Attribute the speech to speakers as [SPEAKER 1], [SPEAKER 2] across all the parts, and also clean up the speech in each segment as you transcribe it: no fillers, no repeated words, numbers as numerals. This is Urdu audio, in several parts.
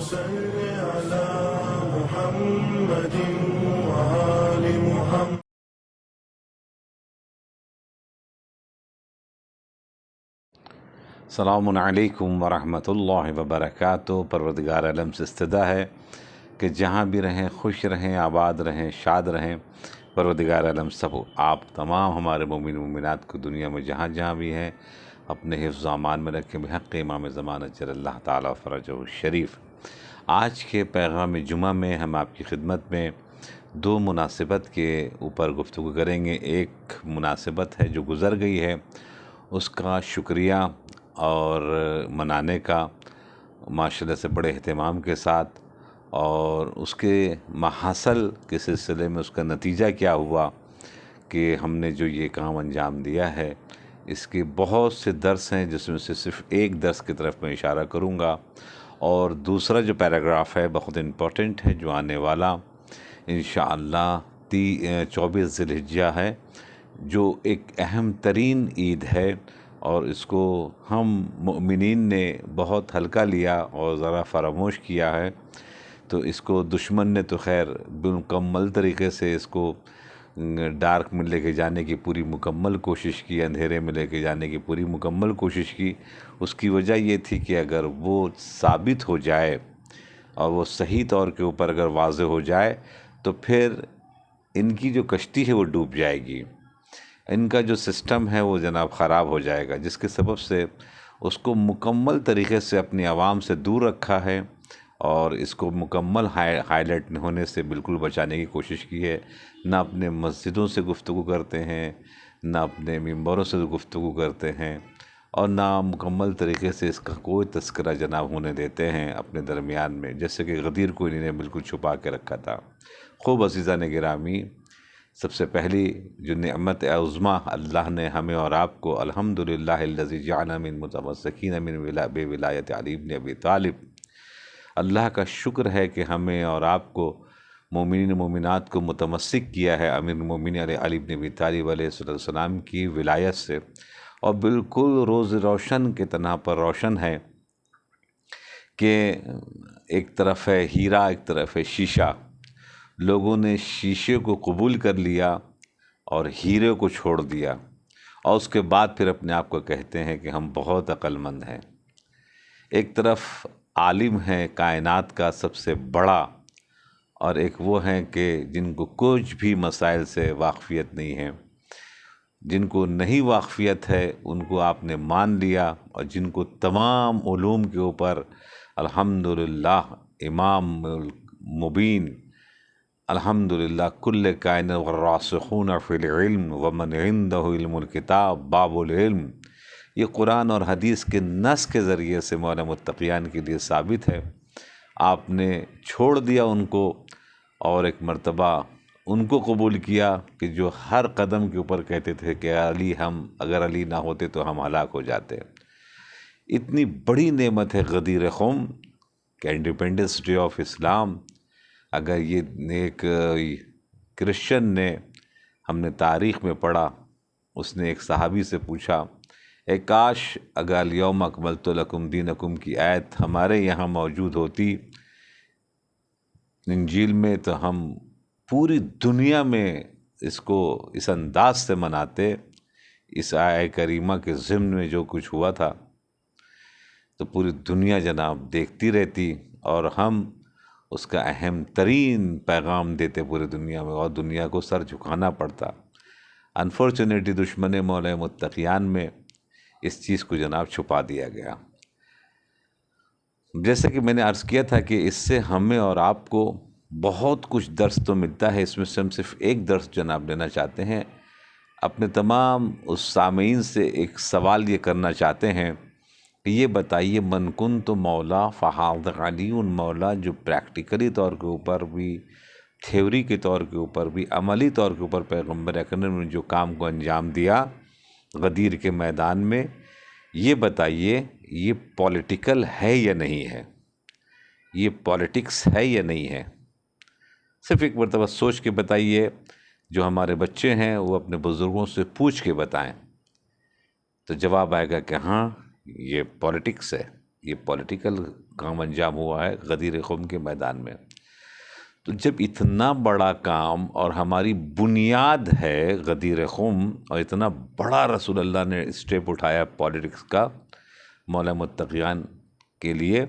[SPEAKER 1] صل على محمد وآل محمد.
[SPEAKER 2] السلام علیکم ورحمۃ اللہ وبرکاتہ. پروردگار عالم سے استدا ہے کہ جہاں بھی رہیں خوش رہیں، آباد رہیں، شاد رہیں. پروردگار عالم سب آپ تمام ہمارے مومن مومنات کو دنیا میں جہاں جہاں بھی ہیں اپنے حفظ و امان میں رکھیں بحق امام زمان اجل اللہ تعالیٰ فرجہ الشریف. آج کے پیغام جمعہ میں ہم آپ کی خدمت میں دو مناسبت کے اوپر گفتگو کریں گے. ایک مناسبت ہے جو گزر گئی ہے، اس کا شکریہ اور منانے کا ماشاءاللہ سے بڑے اہتمام کے ساتھ، اور اس کے محاصل کے سلسلے میں اس کا نتیجہ کیا ہوا کہ ہم نے جو یہ کام انجام دیا ہے. اس کے بہت سے درس ہیں جس میں سے صرف ایک درس کی طرف میں اشارہ کروں گا، اور دوسرا جو پیراگراف ہے بہت امپورٹنٹ ہے جو آنے والا انشاءاللہ 24 ذی الحجہ ہے، جو ایک اہم ترین عید ہے، اور اس کو ہم مؤمنین نے بہت ہلکا لیا اور ذرا فراموش کیا ہے. تو اس کو دشمن نے تو خیر مکمل طریقے سے اس کو ڈارک میں لے کے جانے کی پوری مکمل کوشش کی، اندھیرے میں لے کے جانے کی پوری مکمل کوشش کی. اس کی وجہ یہ تھی کہ اگر وہ ثابت ہو جائے اور وہ صحیح طور کے اوپر اگر واضح ہو جائے تو پھر ان کی جو کشتی ہے وہ ڈوب جائے گی، ان کا جو سسٹم ہے وہ جناب خراب ہو جائے گا، جس کے سبب سے اس کو مکمل طریقے سے اپنی عوام سے دور رکھا ہے اور اس کو مکمل ہائی لائٹ ہونے سے بالکل بچانے کی کوشش کی ہے. نہ اپنے مسجدوں سے گفتگو کرتے ہیں، نہ اپنے ممبروں سے گفتگو کرتے ہیں، اور نہ مکمل طریقے سے اس کا کوئی تذکرہ جناب ہونے دیتے ہیں اپنے درمیان میں، جیسے کہ غدیر کو انہوں نے بالکل چھپا کے رکھا تھا. خوب عزیزان گرامی، سب سے پہلی جو نعمت عظمیٰ اللہ نے ہمیں اور آپ کو، الحمدللہ الذی جعلنا من متمسکین من بولایت علی بن ابی طالب، اللہ کا شکر ہے کہ ہمیں اور آپ کو مومنین مومنات کو متمسک کیا ہے امیر المومنین علی بن ابی طالب علیہ السلام کی ولایت سے، اور بالکل روز روشن کے طرح پر روشن ہے کہ ایک طرف ہے ہیرا، ایک طرف ہے شیشہ. لوگوں نے شیشے کو قبول کر لیا اور ہیرے کو چھوڑ دیا، اور اس کے بعد پھر اپنے آپ کو کہتے ہیں کہ ہم بہت عقل مند ہیں. ایک طرف عالم ہے کائنات کا سب سے بڑا، اور ایک وہ ہیں کہ جن کو کچھ بھی مسائل سے واقفیت نہیں ہے. جن کو نہیں واقفیت ہے ان کو آپ نے مان لیا، اور جن کو تمام علوم کے اوپر الحمدللہ امام مبین، الحمدللہ کل کائن والراسخون فی العلم ومن عنده علم الکتاب باب العلم، یہ قرآن اور حدیث کے نص کے ذریعے سے مولانا متقیان کے لیے ثابت ہے. آپ نے چھوڑ دیا ان کو، اور ایک مرتبہ ان کو قبول کیا کہ جو ہر قدم کے اوپر کہتے تھے کہ اگر علی نہ ہوتے تو ہم ہلاک ہو جاتے. اتنی بڑی نعمت ہے غدیر قوم کہ انڈیپینڈنس ڈے آف اسلام، اگر یہ ایک کرسچن نے، ہم نے تاریخ میں پڑھا، اس نے ایک صحابی سے پوچھا اے کاش اگر الیوم اکملت لکم دینکم کی آیت ہمارے یہاں موجود ہوتی انجیل میں، تو ہم پوری دنیا میں اس کو اس انداز سے مناتے. اس آیہ کریمہ کے ضمن میں جو کچھ ہوا تھا تو پوری دنیا جناب دیکھتی رہتی، اور ہم اس کا اہم ترین پیغام دیتے پوری دنیا میں، اور دنیا کو سر جھکانا پڑتا. انفارچونیٹلی دشمن مولا متقیان میں اس چیز کو جناب چھپا دیا گیا. جیسے کہ میں نے عرض کیا تھا کہ اس سے ہمیں اور آپ کو بہت کچھ درس تو ملتا ہے. اس میں سے ہم صرف ایک درس جناب لینا چاہتے ہیں. اپنے تمام اس سامعین سے ایک سوال یہ کرنا چاہتے ہیں کہ یہ بتائیے، من کنت مولا فہذا علی مولا، جو پریکٹیکلی طور کے اوپر بھی، تھیوری کے طور کے اوپر بھی، عملی طور کے اوپر پیغمبر اکرم نے جو کام کو انجام دیا غدیر کے میدان میں، یہ بتائیے یہ پولیٹیکل ہے یا نہیں ہے، یہ پولیٹکس ہے یا نہیں ہے. صرف ایک مرتبہ سوچ کے بتائیے. جو ہمارے بچے ہیں وہ اپنے بزرگوں سے پوچھ کے بتائیں تو جواب آئے گا کہ ہاں یہ پولیٹکس ہے. یہ پولیٹیکل کام انجام ہوا ہے غدیر خم کے میدان میں۔ تو جب اتنا بڑا کام اور ہماری بنیاد ہے غدیر خم، اور اتنا بڑا رسول اللہ نے اسٹیپ اٹھایا پولیٹکس کا مولا متقیان کے لیے،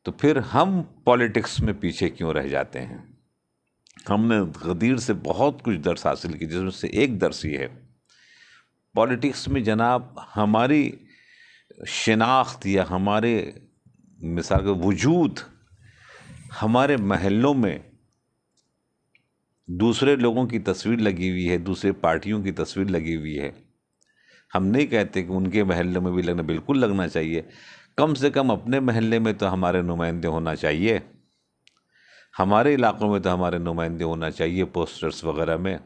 [SPEAKER 2] تو پھر ہم پولیٹکس میں پیچھے کیوں رہ جاتے ہیں؟ ہم نے غدیر سے بہت کچھ درس حاصل کی، جس میں سے ایک درس یہ ہے، پولیٹکس میں جناب ہماری شناخت یا ہمارے مثال کا وجود ہمارے محلوں میں دوسرے لوگوں کی تصویر لگی ہوئی ہے، دوسرے پارٹیوں کی تصویر لگی ہوئی ہے۔ ہم نہیں کہتے کہ ان کے محلے میں بھی لگنا، بالکل لگنا چاہیے، کم سے کم اپنے محلے میں تو ہمارے نمائندے ہونا چاہیے، ہمارے علاقوں میں تو ہمارے نمائندے ہونا چاہیے پوسٹرز وغیرہ میں۔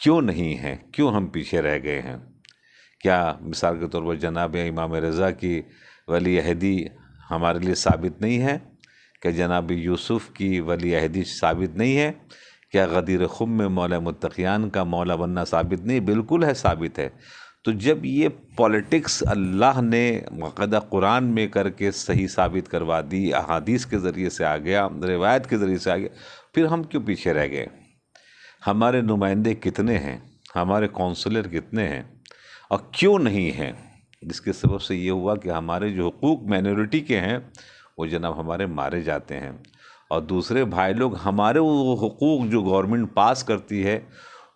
[SPEAKER 2] کیوں نہیں ہیں؟ کیوں ہم پیچھے رہ گئے ہیں؟ کیا مثال کے طور پر جناب امام رضا کی ولی عہدی ہمارے لیے ثابت نہیں ہے؟ کہ جناب یوسف کی ولی عہدی ثابت نہیں ہے؟ کیا غدیر خم میں مولا متقیان کا مولا بننا ثابت نہیں؟ بالکل ہے، ثابت ہے۔ تو جب یہ پولیٹکس اللہ نے باقاعدہ قرآن میں کر کے صحیح ثابت کروا دی، احادیث کے ذریعے سے آ گیا، روایت کے ذریعے سے آ گیا، پھر ہم کیوں پیچھے رہ گئے؟ ہمارے نمائندے کتنے ہیں؟ ہمارے کونسلر کتنے ہیں؟ اور کیوں نہیں ہیں؟ جس کے سبب سے یہ ہوا کہ ہمارے جو حقوق مائنورٹی کے ہیں وہ جناب ہمارے مارے جاتے ہیں، اور دوسرے بھائی لوگ ہمارے وہ حقوق جو گورنمنٹ پاس کرتی ہے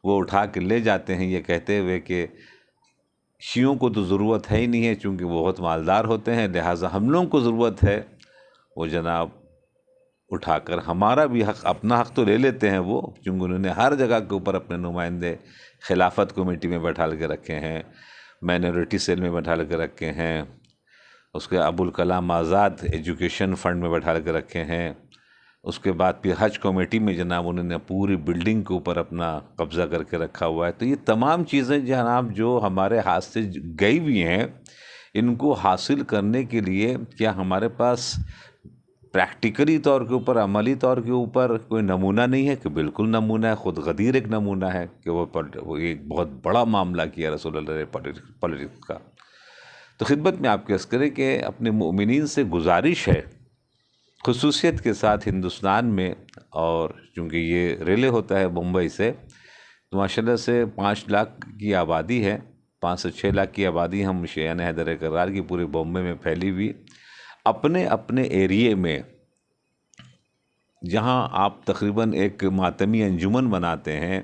[SPEAKER 2] وہ اٹھا کے لے جاتے ہیں، یہ کہتے ہوئے کہ شیعوں کو تو ضرورت ہے ہی نہیں ہے چونکہ وہ بہت مالدار ہوتے ہیں، لہٰذا ہم لوگوں کو ضرورت ہے۔ وہ جناب اٹھا کر ہمارا بھی حق، اپنا حق تو لے لیتے ہیں وہ، چونکہ انہوں نے ہر جگہ کے اوپر اپنے نمائندے خلافت کمیٹی میں بیٹھا کے رکھے ہیں، مائنورٹی سیل میں بیٹھا کے رکھے ہیں، اس کے ابوالکلام آزاد ایجوکیشن فنڈ میں بیٹھا کے رکھے ہیں، اس کے بعد پھر حج کمیٹی میں جناب انہوں نے پوری بلڈنگ کے اوپر اپنا قبضہ کر کے رکھا ہوا ہے۔ تو یہ تمام چیزیں جناب جو ہمارے ہاتھ سے گئی ہوئی ہیں، ان کو حاصل کرنے کے لیے کیا ہمارے پاس پریکٹیکلی طور کے اوپر، عملی طور کے اوپر کوئی نمونہ نہیں ہے؟ کہ بالکل نمونہ ہے، خود غدیر ایک نمونہ ہے کہ وہ ایک بہت بڑا معاملہ کیا رسول اللہ نے پولیٹکس کا۔ تو خدمت میں آپ کے عرض کریں کہ اپنے مؤمنین سے گزارش ہے، خصوصیت کے ساتھ ہندوستان میں، اور چونکہ یہ ریلے ہوتا ہے ممبئی سے، تو ماشاءاللہ سے 5 لاکھ کی آبادی ہے، 5 سے 6 لاکھ کی آبادی ہم شیعان حیدر کرار کی پورے بامبے میں پھیلی ہوئی، اپنے اپنے ایریے میں جہاں آپ تقریباً ایک ماتمی انجمن بناتے ہیں،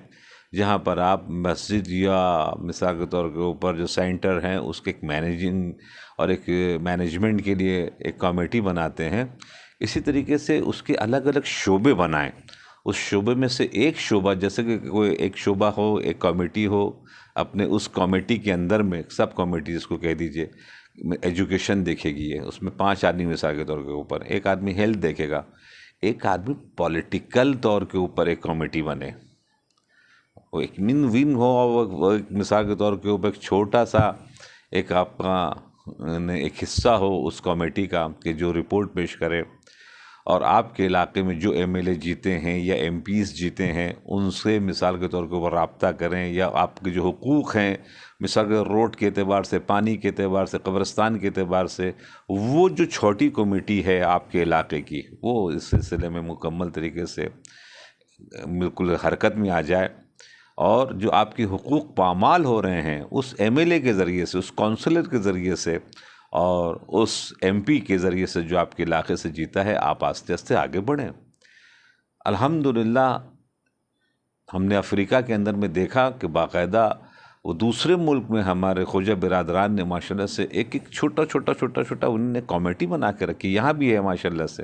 [SPEAKER 2] جہاں پر آپ مسجد یا مثال کے طور کے اوپر جو سینٹر ہیں اس کے ایک مینیجنگ اور ایک مینجمنٹ کے لیے ایک کمیٹی بناتے ہیں، اسی طریقے سے اس کے الگ الگ شعبے بنائیں۔ اس شعبے میں سے ایک شعبہ، جیسے کہ کوئی ایک شعبہ ہو، ایک کمیٹی ہو، اپنے اس کمیٹی کے اندر میں سب کمیٹی جس کو کہہ دیجئے، ایجوکیشن دیکھے گی، ہے اس میں 5 آدمی مثال کے طور کے اوپر، ایک آدمی ہیلتھ دیکھے گا، ایک آدمی پولیٹیکل طور کے اوپر ایک کمیٹی بنے، وہ ایک ون ہو، وہ ایک مثال کے طور کے اوپر ایک چھوٹا سا ایک آپ کا ایک حصہ ہو اس کمیٹی کا کہ جو رپورٹ پیش کرے، اور آپ کے علاقے میں جو ایم ایل اے جیتے ہیں یا ایم پیز جیتے ہیں ان سے مثال کے طور کے اوپر رابطہ کریں، یا آپ کے جو حقوق ہیں مثال کے روڈ کے اعتبار سے، پانی کے اعتبار سے، قبرستان کے اعتبار سے، وہ جو چھوٹی کمیٹی ہے آپ کے علاقے کی، وہ اس سلسلے میں مکمل طریقے سے بالکل حرکت میں آ جائے، اور جو آپ کے حقوق پامال ہو رہے ہیں اس ایم ایل اے کے ذریعے سے، اس کونسلر کے ذریعے سے اور اس ایم پی کے ذریعے سے جو آپ کے علاقے سے جیتا ہے، آپ آہستہ آہستہ آگے بڑھیں۔ الحمدللہ ہم نے افریقہ کے اندر میں دیکھا کہ باقاعدہ وہ دوسرے ملک میں ہمارے خوجہ برادران نے ماشاءاللہ سے ایک چھوٹا انہوں نے کمیٹی بنا کے رکھی، یہاں بھی ہے ماشاءاللہ سے۔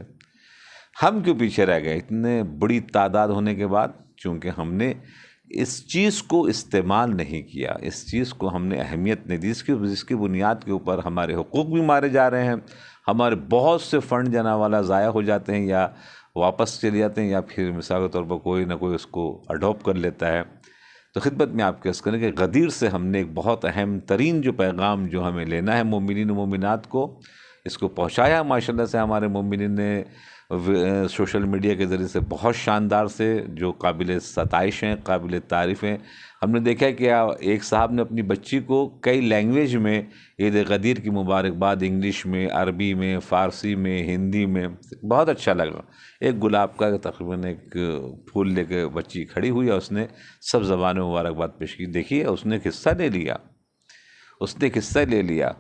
[SPEAKER 2] ہم کیوں پیچھے رہ گئے اتنے بڑی تعداد ہونے کے بعد؟ چونکہ ہم نے اس چیز کو استعمال نہیں کیا، اس چیز کو ہم نے اہمیت نہیں دی، جس کی بنیاد کے اوپر ہمارے حقوق بھی مارے جا رہے ہیں، ہمارے بہت سے فنڈ جانا والا ضائع ہو جاتے ہیں یا واپس چلے جاتے ہیں، یا پھر مثال کے طور پر کوئی نہ کوئی اس کو اڈاپٹ کر لیتا ہے۔ تو خدمت میں آپ کے عرض کریں کہ غدیر سے ہم نے ایک بہت اہم ترین جو پیغام جو ہمیں لینا ہے مومنین و مومنات کو، اس کو پہنچایا ماشاءاللہ سے ہمارے مومنین نے سوشل میڈیا کے ذریعے سے بہت شاندار سے، جو قابل ستائش ہیں، قابل تعریف ہیں۔ ہم نے دیکھا کہ ایک صاحب نے اپنی بچی کو کئی لینگویج میں عید غدیر کی مبارکباد، انگلش میں، عربی میں، فارسی میں، ہندی میں، بہت اچھا لگا۔ ایک گلاب کا تقریباً ایک پھول لے کے بچی کھڑی ہوئی اور اس نے سب زبانوں میں مبارکباد پیش کی۔ دیکھیے اس نے ایک حصہ لے لیا، اس نے ایک حصہ لے لیا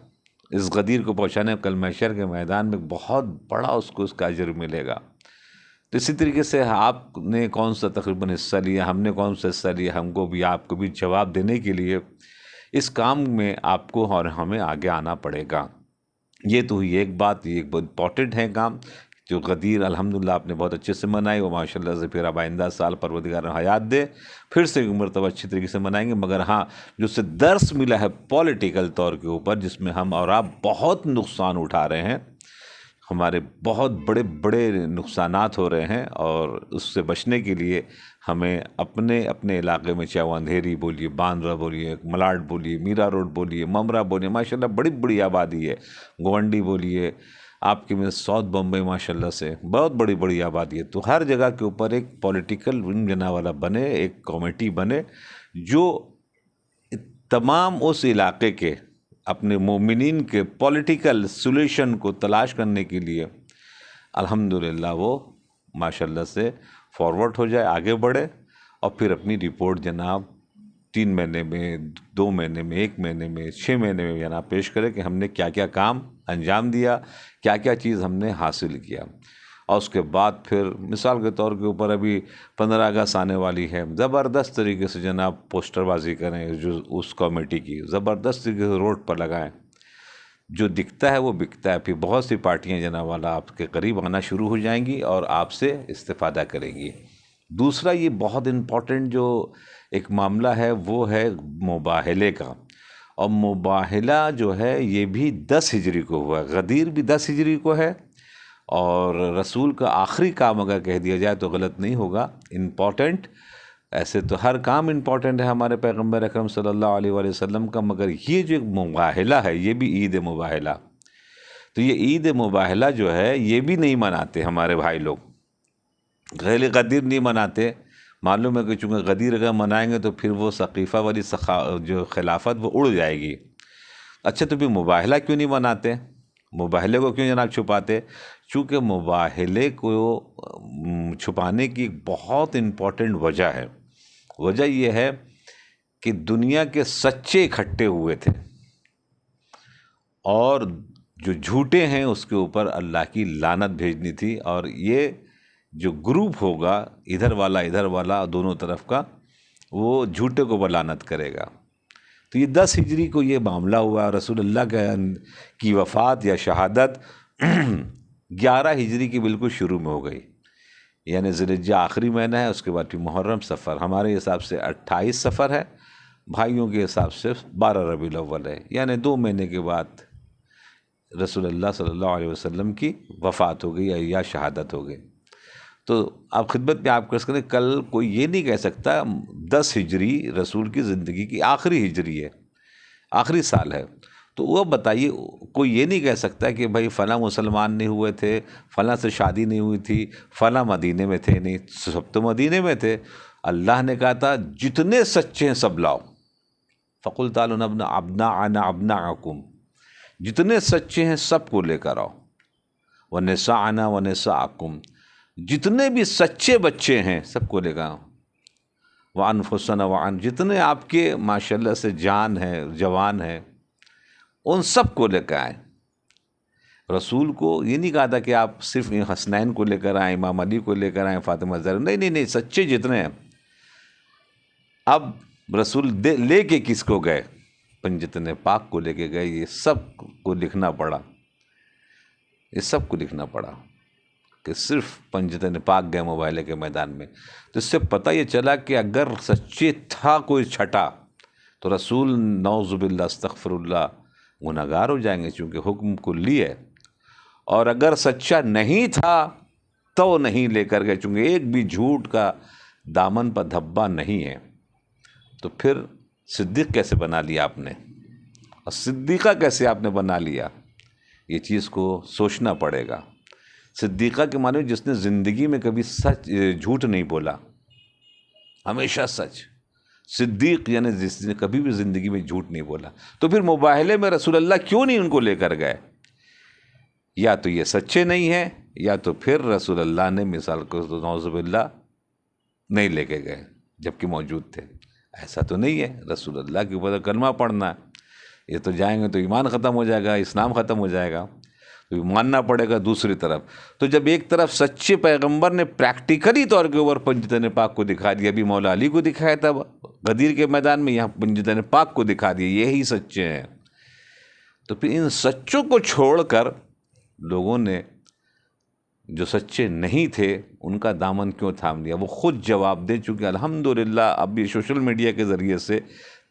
[SPEAKER 2] اس غدیر کو پہنچانے، کل محشر کے میدان میں بہت بڑا اس کو اس کا اجر ملے گا۔ تو اسی طریقے سے آپ نے کون سا تقریباً حصہ لیا، ہم نے کون سا حصہ لیا، ہم کو بھی آپ کو بھی جواب دینے کے لیے اس کام میں آپ کو اور ہمیں آگے آنا پڑے گا۔ یہ تو ہوئی ایک بات، یہ ایک بہت امپورٹنٹ ہے کام جو غدیر الحمدللہ آپ نے بہت اچھے سے منائی، وہ ماشاءاللہ سے پھر اب آئندہ سال پروردگار حیات دے پھر سے ایک مرتبہ اچھی طریقے سے منائیں گے۔ مگر ہاں، جو سے درس ملا ہے پولیٹیکل طور کے اوپر، جس میں ہم اور آپ بہت نقصان اٹھا رہے ہیں، ہمارے بہت بڑے بڑے نقصانات ہو رہے ہیں، اور اس سے بچنے کے لیے ہمیں اپنے علاقے میں، چاہے وہ اندھیری بولیے، باندرا بولیے، ملاڈ بولیے، میرا روڈ بولیے، ممرا بولیے، ماشاءاللہ بڑی بڑی آبادی ہے، گونڈی بولیے، آپ کے میں ساؤتھ بمبئی ماشاءاللہ سے بہت بڑی بڑی آبادی ہے۔ تو ہر جگہ کے اوپر ایک پولیٹیکل ونگ جنا والا بنے، ایک کمیٹی بنے جو تمام اس علاقے کے اپنے مومنین کے پولیٹیکل سولوشن کو تلاش کرنے کے لیے الحمدللہ وہ ماشاءاللہ سے فارورڈ ہو جائے، آگے بڑھے، اور پھر اپنی رپورٹ جناب 3 مہینے میں، 2 مہینے میں، 1 مہینے میں، 6 مہینے میں جناب پیش کرے کہ ہم نے کیا کیا کام انجام دیا، کیا کیا چیز ہم نے حاصل کیا۔ اور اس کے بعد پھر مثال کے طور کے اوپر ابھی 15 اگست آنے والی ہے، زبردست طریقے سے جناب پوسٹر بازی کریں جو اس کمیٹی کی، زبردست طریقے سے روڈ پر لگائیں، جو دکھتا ہے وہ بکتا ہے۔ پھر بہت سی پارٹیاں جناب والا آپ کے قریب آنا شروع ہو جائیں گی اور آپ سے استفادہ کریں گی۔ دوسرا یہ بہت امپورٹنٹ جو ایک معاملہ ہے وہ ہے مباہلے کا، اور مباہلہ جو ہے یہ بھی 10 ہجری کو ہوا ہے، غدیر بھی 10 ہجری کو ہے، اور رسول کا آخری کام اگر کہہ دیا جائے تو غلط نہیں ہوگا، امپورٹنٹ۔ ایسے تو ہر کام امپورٹنٹ ہے ہمارے پیغمبر اکرم صلی اللہ علیہ وآلہ وسلم کا، مگر یہ جو ایک مباہلہ ہے یہ بھی عید مباہلہ، تو یہ عید مباہلہ جو ہے یہ بھی نہیں مناتے ہمارے بھائی لوگ، غیر غدیر نہیں مناتے۔ معلوم ہے کہ چونکہ غدیر اگر منائیں گے تو پھر وہ ثقیفہ والی جو خلافت وہ اڑ جائے گی۔ اچھا تو پھر مباہلہ کیوں نہیں مناتے، مباہلے کو کیوں جناب چھپاتے؟ چونکہ مباہلے کو چھپانے کی بہت امپورٹنٹ وجہ ہے۔ وجہ یہ ہے کہ دنیا کے سچے اکٹھے ہوئے تھے، اور جو جھوٹے ہیں اس کے اوپر اللہ کی لعنت بھیجنی تھی، اور یہ جو گروپ ہوگا ادھر والا دونوں طرف کا، وہ جھوٹے کو لعنت کرے گا۔ تو یہ 10 ہجری کو یہ معاملہ ہوا، رسول اللہ کی وفات یا شہادت 11 ہجری کی بالکل شروع میں ہو گئی، یعنی ذی الحجہ آخری مہینہ ہے، اس کے بعد پھر محرم، صفر، ہمارے حساب سے 28 صفر ہے، بھائیوں کے حساب سے 12 ربیع الاول ہے، یعنی 2 مہینے کے بعد رسول اللہ صلی اللہ علیہ وسلم کی وفات ہو گئی یا شہادت ہو گئی۔ تو آپ خدمت میں آپ کر کل کوئی یہ نہیں کہہ سکتا 10 ہجری رسول کی زندگی کی آخری ہجری ہے، آخری سال ہے، تو وہ بتائیے کوئی یہ نہیں کہہ سکتا کہ بھائی فلاں مسلمان نہیں ہوئے تھے، فلاں سے شادی نہیں ہوئی تھی، فلاں مدینے میں تھے، نہیں، سب تو مدینے میں تھے۔ اللہ نے کہا تھا جتنے سچے ہیں سب لاؤ، فَقُلْ تَعَالَوْا نَدْعُ أَبْنَاءَنَا وَأَبْنَاءَكُمْ، جتنے سچے ہیں سب کو لے کر آؤ، وَنِسَاءَنَا وَنِسَاءَكُمْ، جتنے بھی سچے بچے ہیں سب کو لے کر آؤ، وَأَنفُسَنَا جتنے آپ کے ماشاءاللہ سے جان ہے، جوان ہے، ان سب کو لے کر آئیں۔ رسول کو یہ نہیں کہا تھا کہ آپ صرف حسنین کو لے کر آئیں، امام علی کو لے کر آئیں، فاطمہ زہرا، نہیں، سچے جتنے ہیں۔ اب رسول لے کے کس کو گئے؟ پنجتن پاک کو لے کے گئے، یہ سب کو لکھنا پڑا، یہ سب کو لکھنا پڑا کہ صرف پنجتن پاک گئے مباہلے کے میدان میں۔ تو اس سے پتہ یہ چلا کہ اگر سچے تھا کوئی چھٹا تو رسول نعوذ باللہ استغفر اللہ گناہگار ہو جائیں گے، چونکہ حکم کلی ہے، اور اگر سچا نہیں تھا تو نہیں لے کر گئے، چونکہ ایک بھی جھوٹ کا دامن پر دھبا نہیں ہے۔ تو پھر صدیق کیسے بنا لیا آپ نے، اور صدیقہ کیسے آپ نے بنا لیا؟ یہ چیز کو سوچنا پڑے گا۔ صدیقہ کے معنی جس نے زندگی میں کبھی جھوٹ نہیں بولا، ہمیشہ سچ۔ صدیق یعنی جس نے کبھی بھی زندگی میں جھوٹ نہیں بولا۔ تو پھر مباہلے میں رسول اللہ کیوں نہیں ان کو لے کر گئے؟ یا تو یہ سچے نہیں ہیں، یا تو پھر رسول اللہ نے مثال کو نعوذ باللہ نہیں لے کے گئے جبکہ موجود تھے۔ ایسا تو نہیں ہے، رسول اللہ کے اوپر کلمہ پڑھنا ہے، یہ تو جائیں گے تو ایمان ختم ہو جائے گا، اسلام ختم ہو جائے گا، تو ماننا پڑے گا دوسری طرف۔ تو جب ایک طرف سچے پیغمبر نے پریکٹیکلی طور کے اوپر پنجتن پاک کو دکھا دیا، ابھی مولا علی کو دکھایا تھا غدیر کے میدان میں، یہاں پنجتن پاک کو دکھا دیا، یہی سچے ہیں۔ تو پھر ان سچوں کو چھوڑ کر لوگوں نے جو سچے نہیں تھے ان کا دامن کیوں تھام لیا؟ وہ خود جواب دے چکے۔ الحمدللہ اب یہ سوشل میڈیا کے ذریعے سے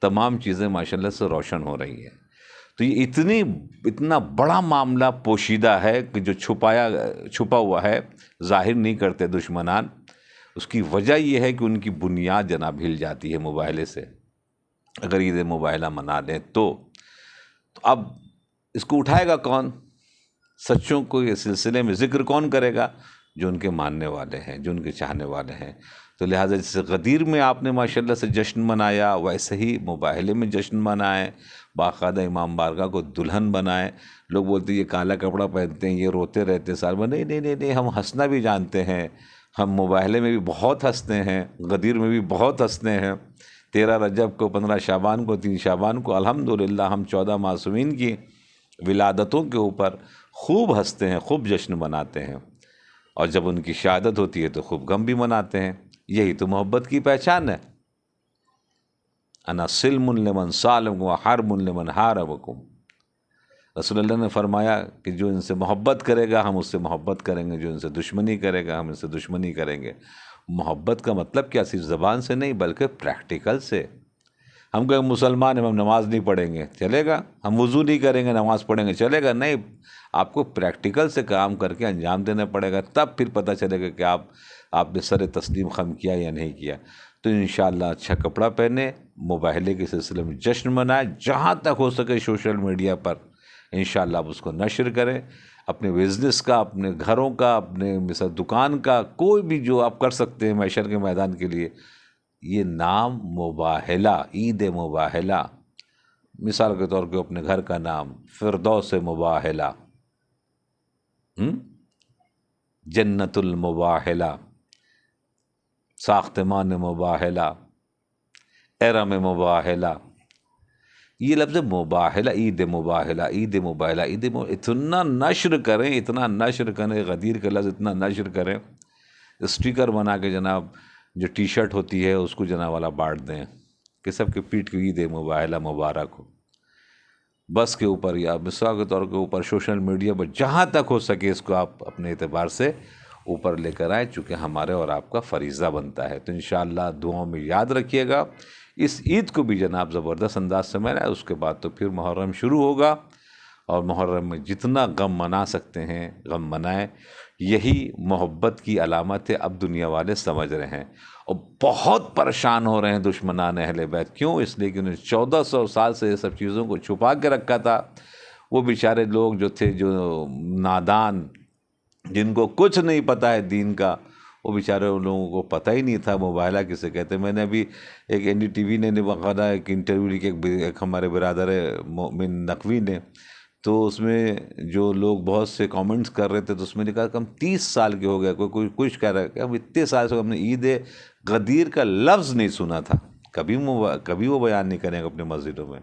[SPEAKER 2] تمام چیزیں ماشاءاللہ سے روشن ہو رہی ہیں۔ تو یہ اتنا بڑا معاملہ پوشیدہ ہے کہ جو چھپا ہوا ہے، ظاہر نہیں کرتے دشمنان۔ اس کی وجہ یہ ہے کہ ان کی بنیاد جناب ہل جاتی ہے مباہلے سے۔ اگر عید مباہلہ منا لیں تو اب اس کو اٹھائے گا کون؟ سچوں کو یہ سلسلے میں ذکر کون کرے گا؟ جو ان کے ماننے والے ہیں، جو ان کے چاہنے والے ہیں۔ تو لہٰذا جیسے غدیر میں آپ نے ماشاءاللہ سے جشن منایا، ویسے ہی مباہلے میں جشن منائیں، باقاعدہ امام بارگاہ کو دلہن بنائیں۔ لوگ بولتے ہیں یہ کالا کپڑا پہنتے ہیں، یہ روتے رہتے ہیں سال میں۔ نہیں، ہم ہنسنا بھی جانتے ہیں، ہم مباہلے میں بھی بہت ہنستے ہیں، غدیر میں بھی بہت ہنستے ہیں۔ 13 رجب کو، 15 شعبان کو، 3 شعبان کو الحمدللہ ہم 14 معصومین کی ولادتوں کے اوپر خوب ہنستے ہیں، خوب جشن مناتے ہیں، اور جب ان کی شہادت ہوتی ہے تو خوب غم بھی مناتے ہیں۔ یہی تو محبت کی پہچان ہے۔ انا سلم لمن سالم و حرب لمن حاربکم۔ رسول اللہ نے فرمایا کہ جو ان سے محبت کرے گا ہم اس سے محبت کریں گے، جو ان سے دشمنی کرے گا ہم ان سے دشمنی کریں گے۔ محبت کا مطلب کیا؟ صرف زبان سے نہیں بلکہ پریکٹیکل سے۔ ہم کہیں مسلمان ہیں، ہم نماز نہیں پڑھیں گے، چلے گا؟ ہم وضو نہیں کریں گے، نماز پڑھیں گے، چلے گا؟ نہیں، آپ کو پریکٹیکل سے کام کر کے انجام دینا پڑے گا، تب پھر پتہ چلے گا کہ آپ نے سر تسلیم خم کیا یا نہیں کیا۔ تو انشاءاللہ اچھا کپڑا پہنے، مباہلے کے سلسلے میں جشن منائے، جہاں تک ہو سکے سوشل میڈیا پر انشاءاللہ آپ اس کو نشر کریں، اپنے بزنس کا، اپنے گھروں کا، اپنے مثال دکان کا، کوئی بھی جو آپ کر سکتے ہیں معیشت کے میدان کے لیے۔ یہ نام مباہلہ، عید مباہلہ، مثال کے طور پہ اپنے گھر کا نام فردوس مباہلہ، جنت المباہلہ، ساختمان مباہلہ، ارم مباہلہ۔ یہ لفظ مباہلہ، عید مباہلہ، عید مباہلہ، اتنا نشر کریں، اتنا نشر کریں، غدیر کا لفظ اتنا نشر کریں، اسٹیکر بنا کے جناب جو ٹی شرٹ ہوتی ہے اس کو جناب والا بانٹ دیں کہ سب کے پیٹ کی عید مباہلہ مبارک ہو۔ بس کے اوپر یا مثال کے طور کے اوپر سوشل میڈیا پر جہاں تک ہو سکے اس کو آپ اپنے اعتبار سے اوپر لے کر آئیں، چونکہ ہمارے اور آپ کا فریضہ بنتا ہے۔ تو انشاءاللہ دعاؤں میں یاد رکھیے گا۔ اس عید کو بھی جناب زبردست انداز سے منائیں۔ اس کے بعد تو پھر محرم شروع ہوگا، اور محرم میں جتنا غم منا سکتے ہیں غم منائیں۔ یہی محبت کی علامت ہے، اب دنیا والے سمجھ رہے ہیں، اور بہت پریشان ہو رہے ہیں دشمنان اہل بیت۔ کیوں؟ اس لیے کہ انہوں نے 1400 سال سے یہ سب چیزوں کو چھپا کے رکھا تھا۔ وہ بیچارے لوگ جو تھے، جو نادان، جن کو کچھ نہیں پتہ ہے دین کا، وہ بیچارے ان لوگوں کو پتہ ہی نہیں تھا مباہلہ کسے کہتے ہیں۔ میں نے ابھی ایک NDTV نے باقاعدہ ایک انٹرویو لی کہ ایک ہمارے برادر مومن نقوی نے، تو اس میں جو لوگ بہت سے کامنٹس کر رہے تھے، تو اس میں لکھا کہ ہم 30 سال کے ہو گئے، کوئی کچھ کہہ رہا ہے کہ ہم اتنے سال سے ہم نے عید غدیر کا لفظ نہیں سنا تھا، کبھی وہ بیان نہیں کریں گے اپنے مسجدوں میں۔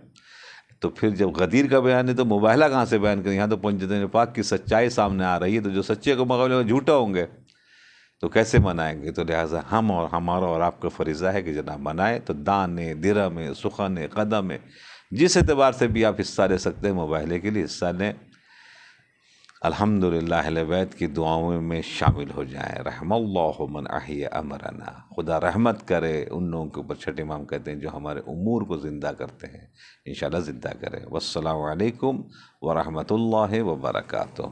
[SPEAKER 2] تو پھر جب غدیر کا بیان ہے تو مباہلہ کہاں سے بیان کریں؟ یہاں تو پنجتن پاک کی سچائی سامنے آ رہی ہے، تو جو سچے کو مقابلے میں جھوٹا ہوں گے تو کیسے منائیں گے؟ تو لہٰذا ہمارا اور آپ کا فریضہ ہے کہ جناب منائیں۔ تو دانے، درہم، سخن، قدم، جس اعتبار سے بھی آپ حصہ لے سکتے ہیں مباہلے کے لیے حصہ لیں۔ الحمدللہ اہل بیت کی دعاؤں میں شامل ہو جائیں۔ رحم اللہ من احیی امرنا، خدا رحمت کرے ان لوگوں کے اوپر، چھٹے امام کہتے ہیں جو ہمارے امور کو زندہ کرتے ہیں، انشاءاللہ زندہ کرے۔ والسلام علیکم ورحمۃ اللہ وبرکاتہ۔